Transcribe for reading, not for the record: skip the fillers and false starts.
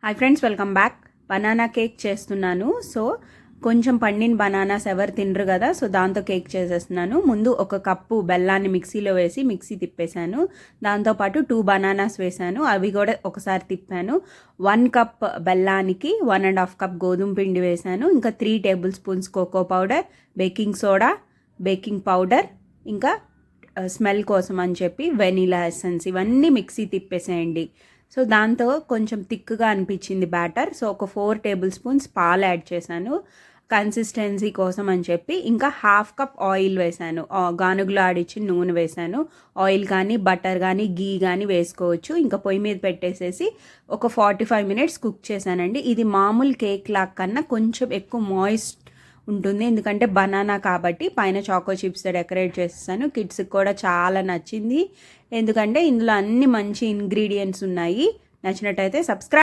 Hi friends, welcome back. Banana cake చేస్తున్నాను. So కొంచెం పండిన బనానాస్ ఎవరు తినరు కదా, సో దాంతో కేక్ చేసేస్తున్నాను. ముందు ఒక కప్పు బెల్లాన్ని మిక్సీలో వేసి మిక్సీ తిప్పేశాను. దాంతోపాటు 2 బనానాస్ వేశాను, అవి కూడా ఒకసారి తిప్పాను. 1 కప్ బెల్లానికి 1.5 కప్ గోధుమ పిండి వేశాను. ఇంకా 3 tablespoons cocoa powder, baking soda, baking powder, ఇంకా స్మెల్ కోసం అని చెప్పి వెనీలా ఎసెన్స్, ఇవన్నీ మిక్సీ తిప్పేసేయండి. సో దాంతో కొంచెం థిక్గా అనిపించింది బ్యాటర్. సో ఒక 4 టేబుల్ స్పూన్స్ పాలు యాడ్ చేశాను కన్సిస్టెన్సీ కోసం అని చెప్పి. ఇంకా 1/2 కప్ ఆయిల్ వేశాను, గానుగులో ఆడిచ్చిన నూనె వేశాను. ఆయిల్ కానీ బటర్ కానీ గీ కానీ వేసుకోవచ్చు. ఇంకా పొయ్యి మీద పెట్టేసేసి ఒక 45 మినిట్స్ కుక్ చేశానండి. ఇది మామూలు కేక్ లాగా కన్నా కొంచెం ఎక్కువ మాయిస్ట్ ఉంటుంది, ఎందుకంటే బనానా కాబట్టి. పైన చాకో చిప్స్తో డెకరేట్ చేసేసాను. కిడ్స్కి కూడా చాలా నచ్చింది, ఎందుకంటే ఇందులో అన్ని మంచి ఇంగ్రీడియంట్స్ ఉన్నాయి. నచ్చినట్టయితే సబ్స్క్రైబ్.